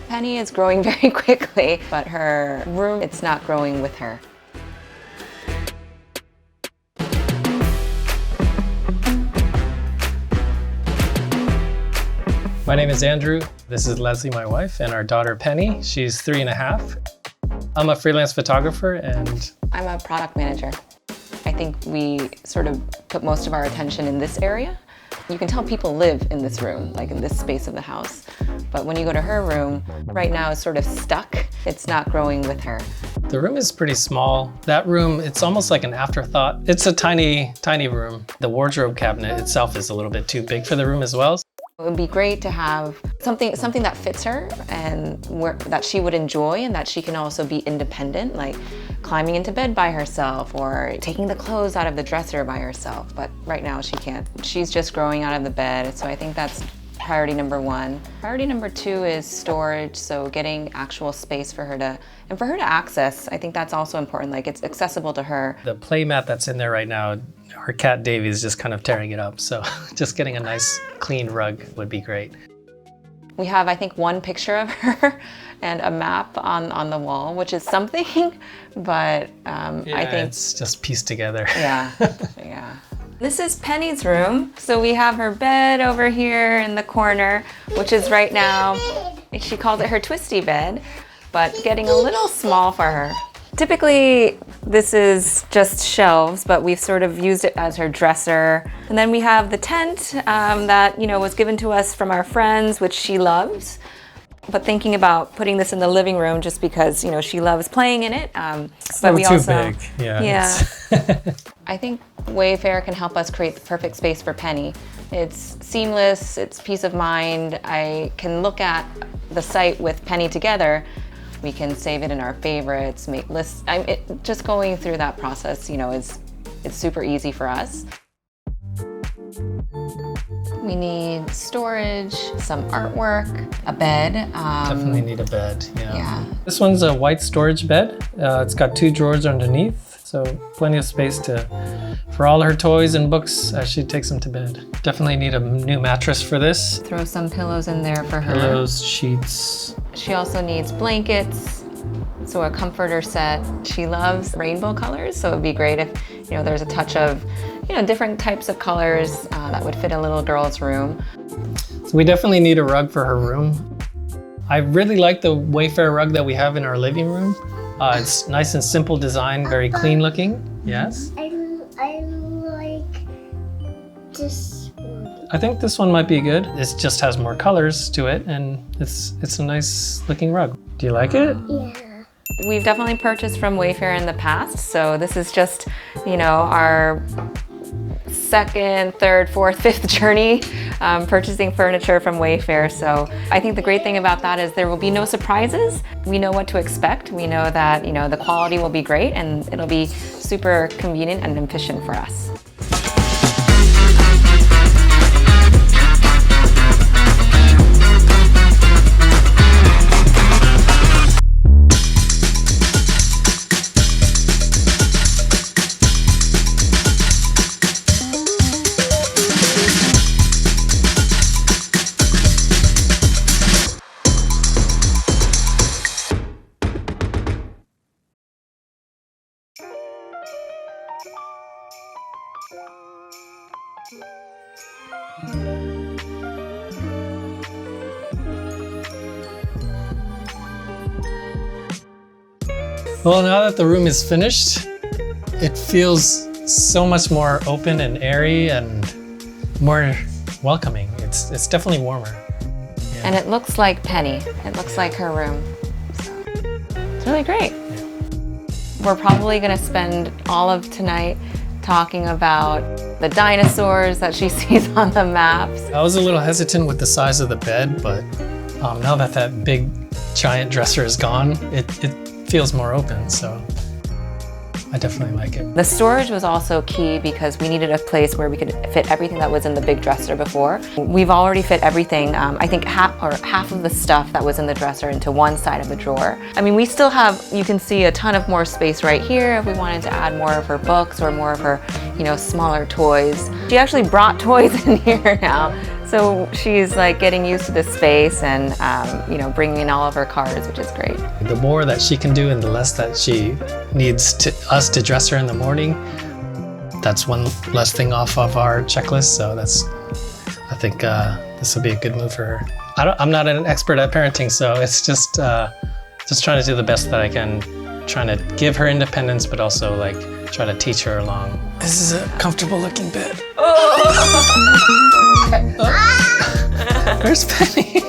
Penny is growing very quickly, but her room, it's not growing with her. My name is Andrew. This is Leslie, my wife, and our daughter Penny. She's 3.5. I'm a freelance photographer and I'm a product manager. I think we sort of put most of our attention in this area. You can tell people live in this room, like in this space of the house. But when you go to her room, right now it's sort of stuck. It's not growing with her. the room is pretty small. That room, it's almost like an afterthought. It's a tiny, tiny room. The wardrobe cabinet itself is a little bit too big for the room as well. It would be great to have something that fits her and that she would enjoy, and that she can also be independent, like climbing into bed by herself or taking the clothes out of the dresser by herself. But right now she can't. She's just growing out of the bed, so I think that's priority number one. Priority number two is storage, so getting actual space for her to access. I think that's also important, like it's accessible to her. The play mat that's in there right now, our cat Davy is just kind of tearing it up, so just getting a nice clean rug would be great. We have, I think, one picture of her and a map on the wall, which is something, but I think it's just pieced together. Yeah, yeah. This is Penny's room. So we have her bed over here in the corner, which is right now, she calls it her twisty bed, but getting a little small for her. Typically, this is just shelves, but we've sort of used it as her dresser. And then we have the tent that, was given to us from our friends, which she loves. But thinking about putting this in the living room just because, she loves playing in it. But we also, too big. Yeah. I think Wayfair can help us create the perfect space for Penny. It's seamless, it's peace of mind. I can look at the site with Penny together. We can save it in our favorites, make lists. Just going through that process, it's super easy for us. We need storage, some artwork, a bed. Definitely need a bed, yeah. This one's a white storage bed. It's got 2 drawers underneath, so plenty of space for all her toys and books as she takes them to bed. Definitely need a new mattress for this. Throw some pillows in there for her. Pillows, sheets. She also needs blankets, so a comforter set. She loves rainbow colors, so it'd be great if there's a touch of different types of colors that would fit a little girl's room. So we definitely need a rug for her room. I really like the Wayfair rug that we have in our living room. It's nice and simple design, very clean looking. Yes? I like this one. I think this one might be good. It just has more colors to it, and it's a nice looking rug. Do you like it? Yeah. We've definitely purchased from Wayfair in the past, so this is just, our second, third, fourth, fifth journey purchasing furniture from Wayfair. So I think the great thing about that is there will be no surprises. We know what to expect. We know that, the quality will be great and it'll be super convenient and efficient for us. Well, now that the room is finished, it feels so much more open and airy and more welcoming. It's definitely warmer. Yeah. And it looks like Penny. It looks like her room. So it's really great. Yeah. We're probably gonna spend all of tonight talking about the dinosaurs that she sees on the maps. I was a little hesitant with the size of the bed, but now that big giant dresser is gone, it feels more open, so I definitely like it. The storage was also key because we needed a place where we could fit everything that was in the big dresser before. We've already fit everything, I think half of the stuff that was in the dresser into one side of the drawer. We still have, you can see a ton of more space right here if we wanted to add more of her books or more of her, smaller toys. She actually brought toys in here now. So she's like getting used to the space and, you know, bringing in all of her cards, which is great. The more that she can do and the less that she needs us to dress her in the morning, that's one less thing off of our checklist. So I think this will be a good move for her. I'm not an expert at parenting, so it's just trying to do the best that I can, trying to give her independence, but also like try to teach her along. This is a comfortable looking bed. Oh. Where's Penny?